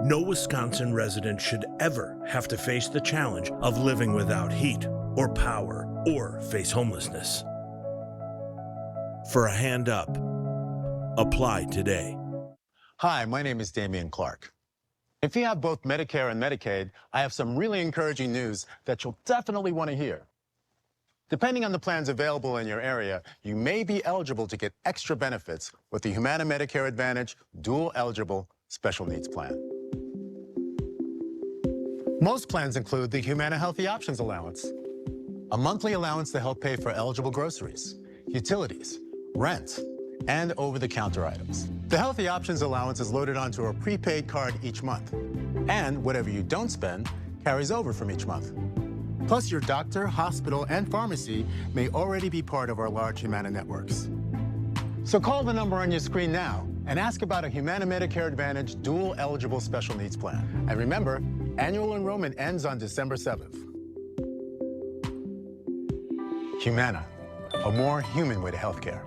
No Wisconsin resident should ever have to face the challenge of living without heat or power or face homelessness. For a hand up, apply today. Hi, my name is Damian Clark. If you have both Medicare and Medicaid, I have some really encouraging news that you'll definitely want to hear. Depending on the plans available in your area, you may be eligible to get extra benefits with the Humana Medicare Advantage Dual Eligible Special Needs Plan. Most plans include the Humana Healthy Options Allowance, a monthly allowance to help pay for eligible groceries, utilities, rent, and over-the-counter items. The Healthy Options Allowance is loaded onto a prepaid card each month, and whatever you don't spend carries over from each month. Plus, your doctor, hospital, and pharmacy may already be part of our large Humana networks. So call the number on your screen now and ask about a Humana Medicare Advantage Dual Eligible Special Needs Plan. And remember, annual enrollment ends on December 7th. Humana, a more human way to healthcare.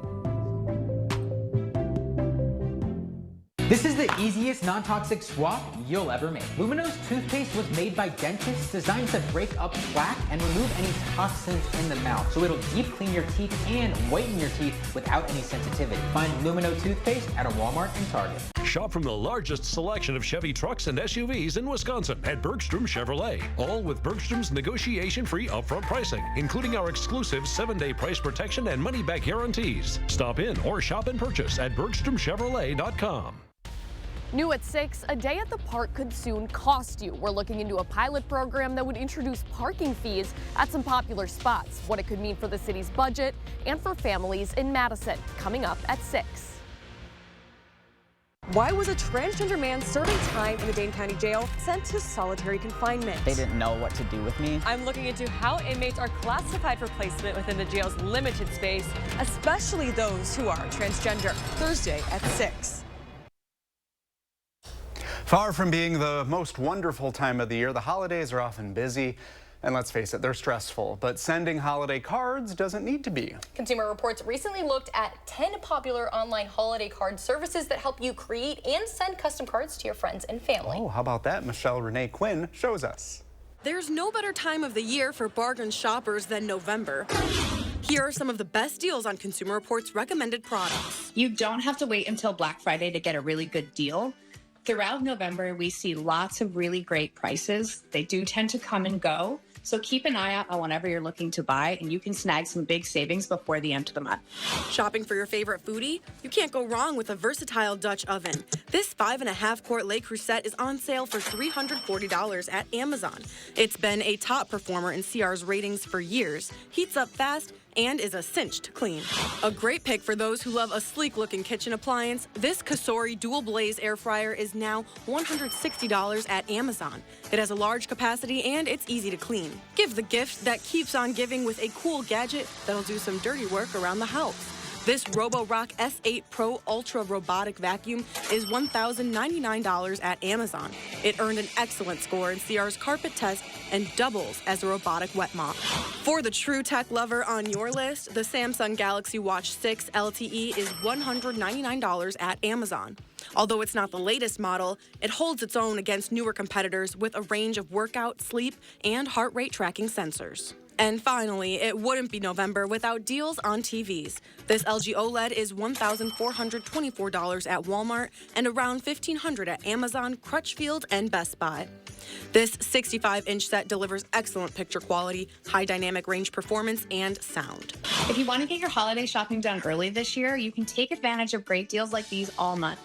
This is the easiest non-toxic swap you'll ever make. Lumino's toothpaste was made by dentists designed to break up plaque and remove any toxins in the mouth. So it'll deep clean your teeth and whiten your teeth without any sensitivity. Find Lumino toothpaste at a Walmart and Target. Shop from the largest selection of Chevy trucks and SUVs in Wisconsin at Bergstrom Chevrolet. All with Bergstrom's negotiation-free upfront pricing, including our exclusive 7-day price protection and money-back guarantees. Stop in or shop and purchase at BergstromChevrolet.com. New at 6, a day at the park could soon cost you. We're looking into a pilot program that would introduce parking fees at some popular spots, what it could mean for the city's budget and for families in Madison, coming up at 6. Why was a transgender man serving time in the Dane County Jail sent to solitary confinement? They didn't know what to do with me. I'm looking into how inmates are classified for placement within the jail's limited space, especially those who are transgender. Thursday at 6. Far from being the most wonderful time of the year, the holidays are often busy. And let's face it, they're stressful, but sending holiday cards doesn't need to be. Consumer Reports recently looked at 10 popular online holiday card services that help you create and send custom cards to your friends and family. Oh, how about that? Michelle Renee Quinn shows us. There's no better time of the year for bargain shoppers than November. Here are some of the best deals on Consumer Reports recommended products. You don't have to wait until Black Friday to get a really good deal. Throughout November, we see lots of really great prices. They do tend to come and go. So keep an eye out on whatever you're looking to buy, and you can snag some big savings before the end of the month. Shopping for your favorite foodie? You can't go wrong with a versatile Dutch oven. This 5.5-quart Le Creuset is on sale for $340 at Amazon. It's been a top performer in CR's ratings for years, heats up fast, and is a cinch to clean. A great pick for those who love a sleek-looking kitchen appliance, this Kasori Dual Blaze Air Fryer is now $160 at Amazon. It has a large capacity and it's easy to clean. Give the gift that keeps on giving with a cool gadget that'll do some dirty work around the house. This Roborock S8 Pro Ultra Robotic Vacuum is $1,099 at Amazon. It earned an excellent score in CR's carpet test and doubles as a robotic wet mop. For the true tech lover on your list, the Samsung Galaxy Watch 6 LTE is $199 at Amazon. Although it's not the latest model, it holds its own against newer competitors with a range of workout, sleep, and heart rate tracking sensors. And finally, it wouldn't be November without deals on TVs. This LG OLED is $1,424 at Walmart and around $1,500 at Amazon, Crutchfield, and Best Buy. This 65-inch set delivers excellent picture quality, high dynamic range performance, and sound. If you want to get your holiday shopping done early this year, you can take advantage of great deals like these all month.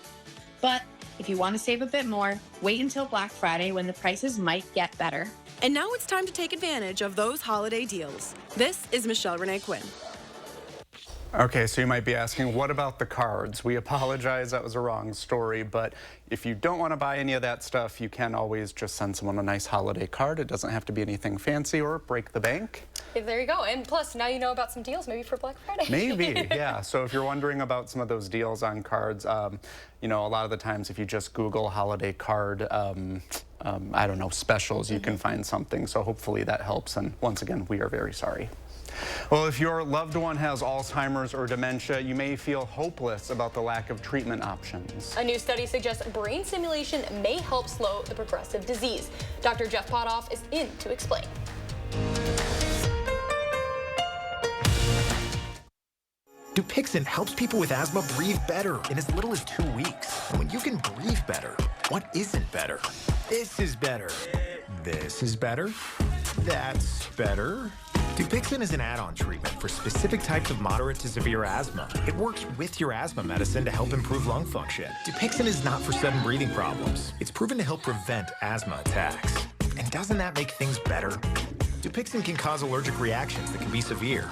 But if you want to save a bit more, wait until Black Friday when the prices might get better. And now it's time to take advantage of those holiday deals. This is Michelle Renee Quinn. Okay, so you might be asking, what about the cards? We apologize, that was a wrong story, but if you don't want to buy any of that stuff, you can always just send someone a nice holiday card. It doesn't have to be anything fancy or break the bank. There you go. And plus, now you know about some deals maybe for Black Friday. Maybe, yeah. So if you're wondering about some of those deals on cards, you know, a lot of the times if you just Google holiday card, I don't know, specials, you can find something. So hopefully that helps. And once again, we are very sorry. Well, if your loved one has Alzheimer's or dementia, you may feel hopeless about the lack of treatment options. A new study suggests brain stimulation may help slow the progressive disease. Dr. Jeff Potoff is in to explain. Dupixent helps people with asthma breathe better in as little as 2 weeks. And when you can breathe better, what isn't better? This is better. This is better. That's better. Dupixent is an add-on treatment for specific types of moderate to severe asthma. It works with your asthma medicine to help improve lung function. Dupixent is not for sudden breathing problems. It's proven to help prevent asthma attacks. And doesn't that make things better? Dupixent can cause allergic reactions that can be severe.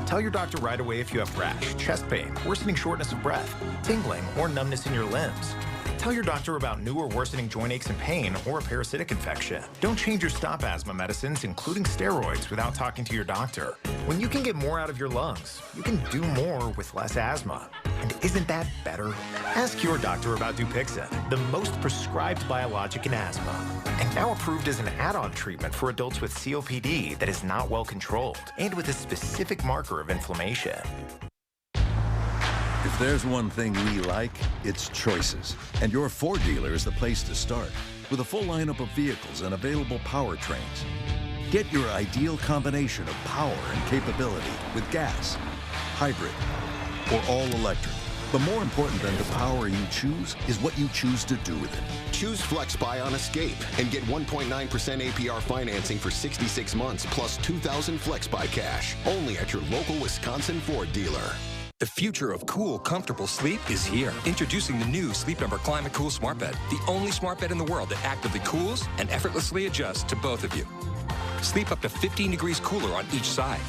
Tell your doctor right away if you have rash, chest pain, worsening shortness of breath, tingling, or numbness in your limbs. Tell your doctor about new or worsening joint aches and pain or a parasitic infection. Don't change your stop asthma medicines, including steroids, without talking to your doctor. When you can get more out of your lungs, you can do more with less asthma. And isn't that better? Ask your doctor about Dupixent, the most prescribed biologic in asthma, and now approved as an add-on treatment for adults with COPD that is not well controlled and with a specific marker of inflammation. If there's one thing we like, it's choices. And your Ford dealer is the place to start. With a full lineup of vehicles and available powertrains. Get your ideal combination of power and capability with gas, hybrid, or all-electric. But more important than the power you choose is what you choose to do with it. Choose FlexBuy on Escape and get 1.9% APR financing for 66 months plus $2,000 FlexBuy cash. Only at your local Wisconsin Ford dealer. The future of cool, comfortable sleep is here. Introducing the new Sleep Number Climate Cool Smart Bed, the only smart bed in the world that actively cools and effortlessly adjusts to both of you. Sleep up to 15 degrees cooler on each side.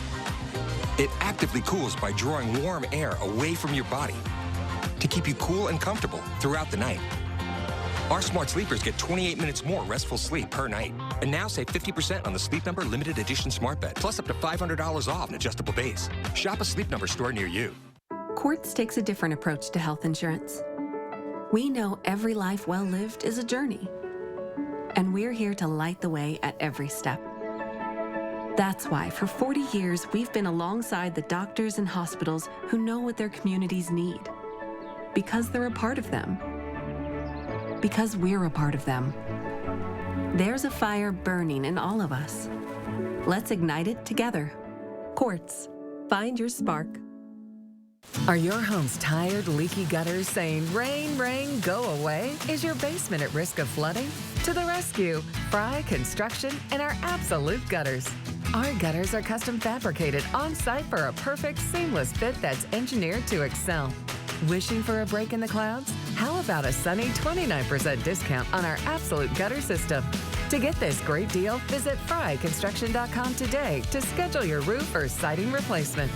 It actively cools by drawing warm air away from your body to keep you cool and comfortable throughout the night. Our smart sleepers get 28 minutes more restful sleep per night. And now save 50% on the Sleep Number Limited Edition Smart Bed, plus up to $500 off an adjustable base. Shop a Sleep Number store near you. Quartz takes a different approach to health insurance. We know every life well lived is a journey, and we're here to light the way at every step. That's why for 40 years, we've been alongside the doctors and hospitals who know what their communities need. Because they're a part of them. Because we're a part of them. There's a fire burning in all of us. Let's ignite it together. Quartz. Find your spark. Are your home's tired, leaky gutters saying, rain, rain, go away? Is your basement at risk of flooding? To the rescue, Fry Construction and our absolute gutters. Our gutters are custom fabricated on-site for a perfect, seamless fit that's engineered to excel. Wishing for a break in the clouds? How about a sunny 29% discount on our absolute gutter system? To get this great deal, visit fryconstruction.com today to schedule your roof or siding replacement.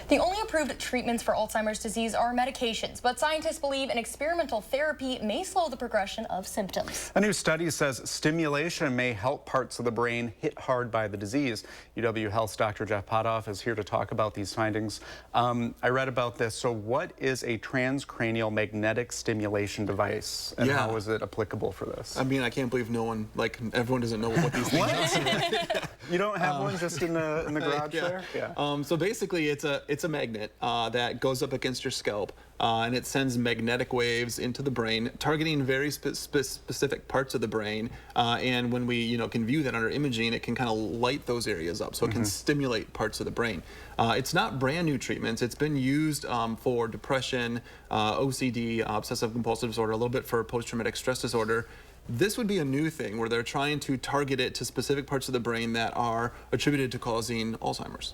The only approved treatments for Alzheimer's disease are medications, but scientists believe an experimental therapy may slow the progression of symptoms. A new study says stimulation may help parts of the brain hit hard by the disease. UW Health's Dr. Jeff Potoff is here to talk about these findings. I read about this. So what is a transcranial magnetic stimulation device, and how is it applicable for this? I mean, I can't believe everyone doesn't know what these things are. You don't have one just in the garage there? Yeah. So basically, it's a magnet that goes up against your scalp, and it sends magnetic waves into the brain, targeting very specific parts of the brain. And when we, can view that under imaging, it can kind of light those areas up, so it can stimulate parts of the brain. It's not brand new treatments. It's been used for depression, OCD, obsessive compulsive disorder, a little bit for post-traumatic stress disorder. This would be a new thing where they're trying to target it to specific parts of the brain that are attributed to causing Alzheimer's.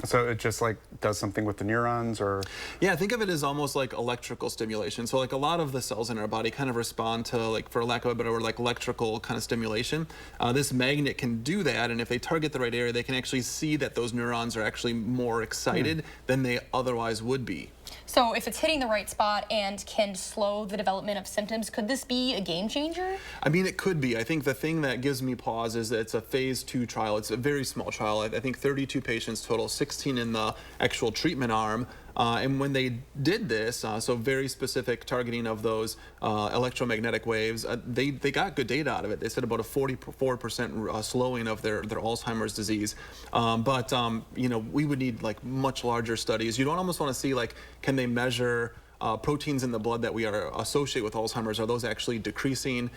So it just does something with the neurons, or? Yeah, think of it as almost like electrical stimulation. So a lot of the cells in our body kind of respond to, for lack of a better word, electrical kind of stimulation. This magnet can do that, and if they target the right area, they can actually see that those neurons are actually more excited than they otherwise would be. So if it's hitting the right spot and can slow the development of symptoms, could this be a game changer? I mean, it could be. I think the thing that gives me pause is that it's a phase 2 trial. It's a very small trial. I think 32 patients total, 16 in the actual treatment arm. And when they did this, so very specific targeting of those electromagnetic waves, they got good data out of it. They said about a 44% slowing of their Alzheimer's disease. But we would need much larger studies. You'd almost want to see can they measure proteins in the blood that we are associate with Alzheimer's, are those actually decreasing?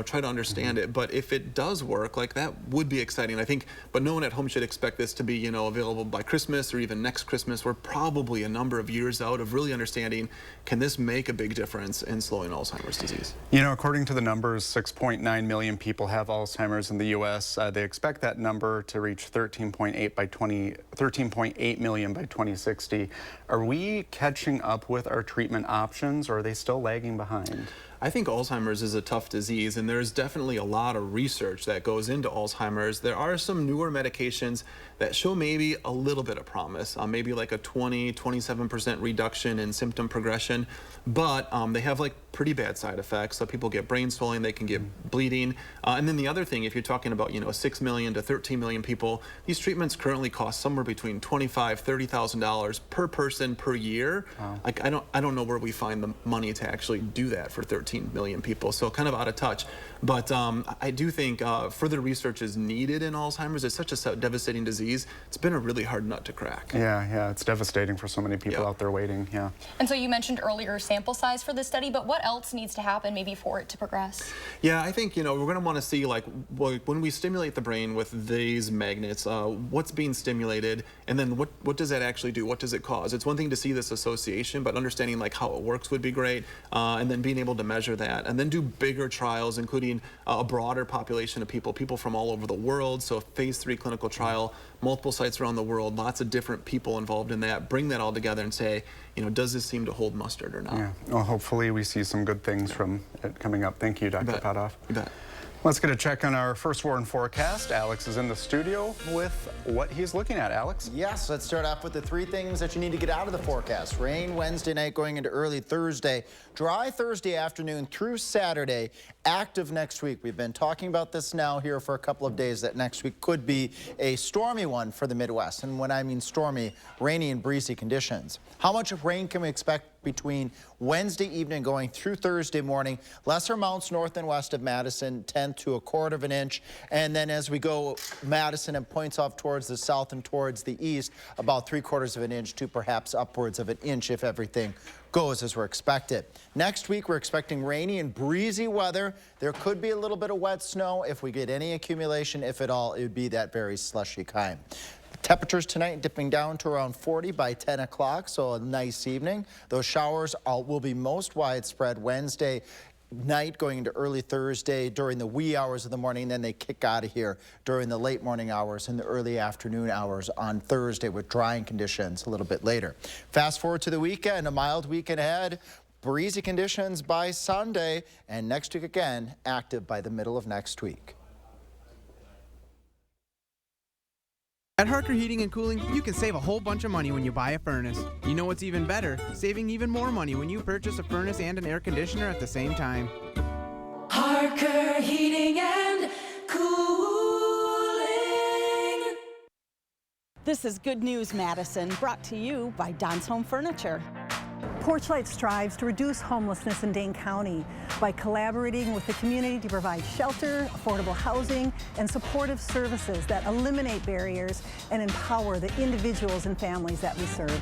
Try to understand it. But if it does work, that would be exciting, I think. But no one at home should expect this to be, available by Christmas or even next Christmas. We're probably a number of years out of really understanding, can this make a big difference in slowing Alzheimer's disease? According to the numbers, 6.9 million people have Alzheimer's in the U.S. They expect that number to reach 13.8 million by 2060. Are we catching up with our treatment options, or are they still lagging behind? I think Alzheimer's is a tough disease, and there's definitely a lot of research that goes into Alzheimer's. There are some newer medications that show maybe a little bit of promise, maybe like a 27% reduction in symptom progression, but they have pretty bad side effects. So people get brain swelling, they can get bleeding. And then the other thing, if you're talking about 6 million to 13 million people, these treatments currently cost somewhere between $25,000, $30,000 per person per year. Wow. I don't know where we find the money to actually do that for 13 14 million people, so kind of out of touch. But I do think further research is needed in Alzheimer's. It's such a devastating disease. It's been a really hard nut to crack. Yeah, it's devastating for so many people out there waiting, And so you mentioned earlier sample size for this study, but what else needs to happen maybe for it to progress? Yeah, I think, we're going to want to see, like, when we stimulate the brain with these magnets, what's being stimulated, and then what does that actually do? What does it cause? It's one thing to see this association, but understanding like how it works would be great, and then being able to measure that, and then do bigger trials, including a broader population of people from all over the world. So phase 3 clinical trial, multiple sites around the world, lots of different people involved in that. Bring that all together and say, does this seem to hold mustard or not? Yeah, well, hopefully we see some good things from it coming up. Thank you, Dr. Padoff. You bet. Let's get a check on our first warn forecast. Alex is in the studio with what he's looking at. Alex? Yes, let's start off with the 3 things that you need to get out of the forecast. Rain Wednesday night going into early Thursday. Dry Thursday afternoon through Saturday. Active next week. We've been talking about this now here for a couple of days, that next week could be a stormy one for the Midwest. And when I mean stormy, rainy and breezy conditions. How much rain can we expect between Wednesday evening going through Thursday morning? Lesser amounts north and west of Madison, 1/10 to 1/4 of an inch. And then as we go Madison and points off towards the south and towards the east, about 3/4 of an inch to perhaps upwards of an inch if everything goes as we're expected. Next week, we're expecting rainy and breezy weather. There could be a little bit of wet snow. If we get any accumulation, if at all, it would be that very slushy kind. Temperatures tonight dipping down to around 40 by 10 o'clock, so a nice evening. Those showers will be most widespread Wednesday night going into early Thursday during the wee hours of the morning. Then they kick out of here during the late morning hours and the early afternoon hours on Thursday with drying conditions a little bit later. Fast forward to the weekend, a mild weekend ahead. Breezy conditions by Sunday, and next week again, active by the middle of next week. At Harker Heating and Cooling, you can save a whole bunch of money when you buy a furnace. You know what's even better? Saving even more money when you purchase a furnace and an air conditioner at the same time. Harker Heating and Cooling. This is Good News Madison, brought to you by Don's Home Furniture. Porchlight strives to reduce homelessness in Dane County by collaborating with the community to provide shelter, affordable housing, and supportive services that eliminate barriers and empower the individuals and families that we serve.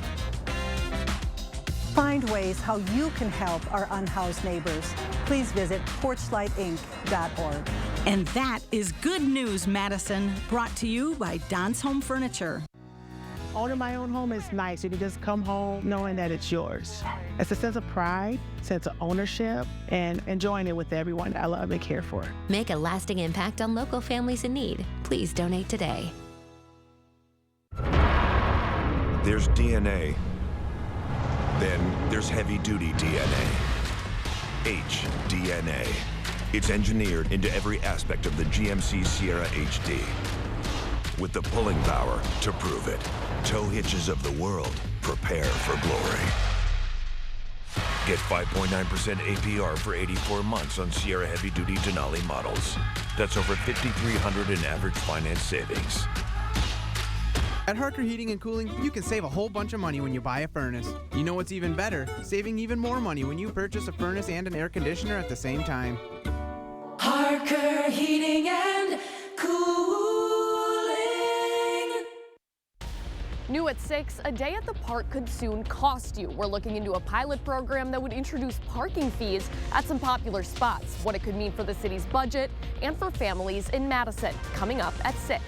Find ways how you can help our unhoused neighbors. Please visit porchlightinc.org. And that is Good News Madison, brought to you by Don's Home Furniture. Owning my own home is nice. You can just come home knowing that it's yours. It's a sense of pride, sense of ownership, and enjoying it with everyone I love and care for. Make a lasting impact on local families in need. Please donate today. There's DNA. Then there's heavy-duty DNA. HDNA. It's engineered into every aspect of the GMC Sierra HD, with the pulling power to prove it. Tow hitches of the world, prepare for glory. Get 5.9% APR for 84 months on Sierra heavy-duty Denali models. That's over $5,300 in average finance savings. At Harker Heating and Cooling, you can save a whole bunch of money when you buy a furnace. You know what's even better? Saving even more money when you purchase a furnace and an air conditioner at the same time. Harker Heating and Cooling. New at 6, a day at the park could soon cost you. We're looking into a pilot program that would introduce parking fees at some popular spots, what it could mean for the city's budget and for families in Madison. Coming up at 6.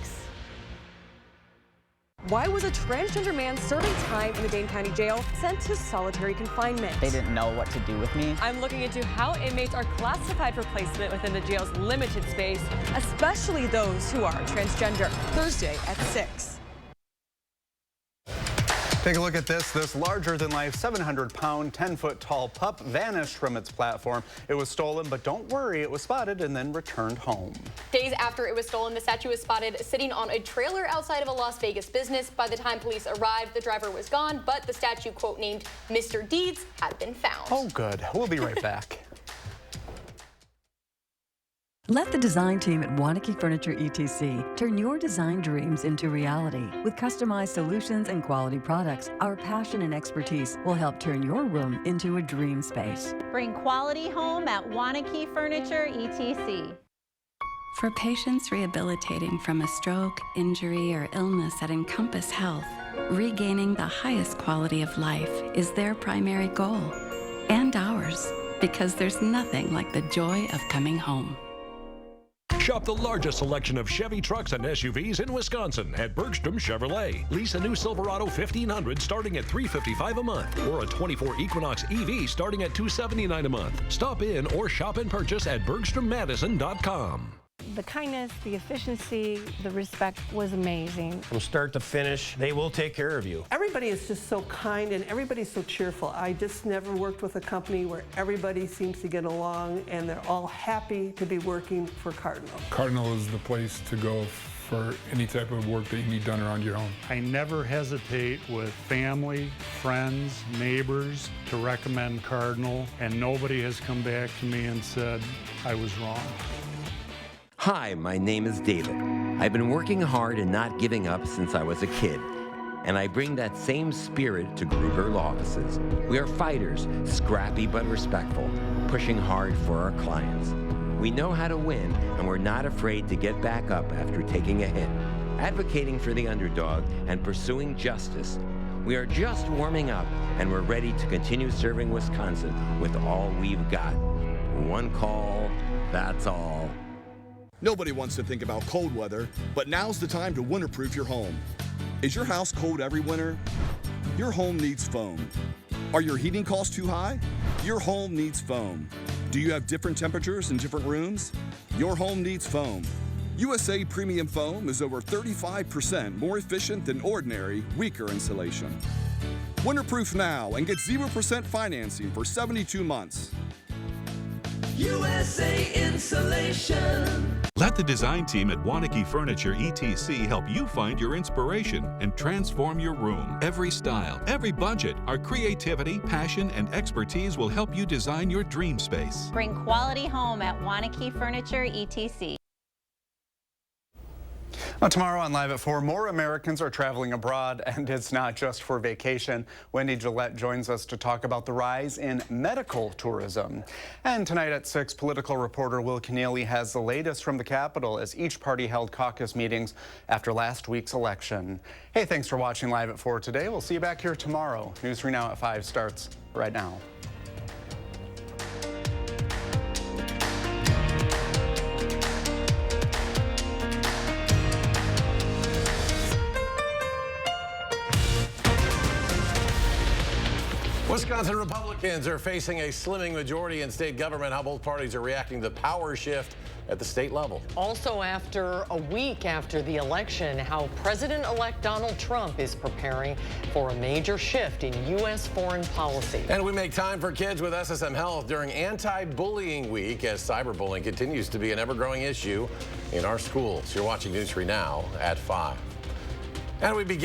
Why was a transgender man serving time in the Dane County Jail sent to solitary confinement? They didn't know what to do with me. I'm looking into how inmates are classified for placement within the jail's limited space, especially those who are transgender. Thursday at 6. Take a look at this. This larger-than-life 700-pound, 10-foot-tall pup vanished from its platform. It was stolen, but don't worry, it was spotted and then returned home. Days after it was stolen, the statue was spotted sitting on a trailer outside of a Las Vegas business. By the time police arrived, the driver was gone, but the statue, quote, named Mr. Deeds, had been found. Oh, good. We'll be right back. Let the design team at Wanakee Furniture ETC turn your design dreams into reality. With customized solutions and quality products, our passion and expertise will help turn your room into a dream space. Bring quality home at Wanakee Furniture ETC. For patients rehabilitating from a stroke, injury, or illness at Encompass Health, regaining the highest quality of life is their primary goal. And ours, because there's nothing like the joy of coming home. Shop the largest selection of Chevy trucks and SUVs in Wisconsin at Bergstrom Chevrolet. Lease a new Silverado 1500 starting at $355 a month, or a 24 Equinox EV starting at $279 a month. Stop in or shop and purchase at BergstromMadison.com. The kindness, the efficiency, the respect was amazing. From start to finish, they will take care of you. Everybody is just so kind and everybody's so cheerful. I just never worked with a company where everybody seems to get along and they're all happy to be working for Cardinal. Cardinal is the place to go for any type of work that you need done around your home. I never hesitate with family, friends, neighbors to recommend Cardinal, and nobody has come back to me and said I was wrong. Hi, my name is David. I've been working hard and not giving up since I was a kid. And I bring that same spirit to Gruber Law Offices. We are fighters, scrappy but respectful, pushing hard for our clients. We know how to win, and we're not afraid to get back up after taking a hit. Advocating for the underdog and pursuing justice. We are just warming up, and we're ready to continue serving Wisconsin with all we've got. One call, that's all. Nobody wants to think about cold weather, but now's the time to winterproof your home. Is your house cold every winter? Your home needs foam. Are your heating costs too high? Your home needs foam. Do you have different temperatures in different rooms? Your home needs foam. USA Premium Foam is over 35% more efficient than ordinary, weaker insulation. Winterproof now and get 0% financing for 72 months. USA Insulation. Let the design team at Wanakee Furniture ETC help you find your inspiration and transform your room. Every style, every budget, our creativity, passion, and expertise will help you design your dream space. Bring quality home at Wanakee Furniture ETC. Well, tomorrow on Live at 4, more Americans are traveling abroad, and it's not just for vacation. Wendy Gillette joins us to talk about the rise in medical tourism. And tonight at 6, political reporter Will Keneally has the latest from the Capitol as each party held caucus meetings after last week's election. Hey, thanks for watching Live at 4 today. We'll see you back here tomorrow. News 3 Now at 5 starts right now. Wisconsin Republicans are facing a slimming majority in state government. How both parties are reacting to the power shift at the state level. Also, after a week after the election, how President-elect Donald Trump is preparing for a major shift in U.S. foreign policy. And we make time for kids with SSM Health during Anti-Bullying Week as cyberbullying continues to be an ever-growing issue in our schools. You're watching News 3 Now at 5. And we begin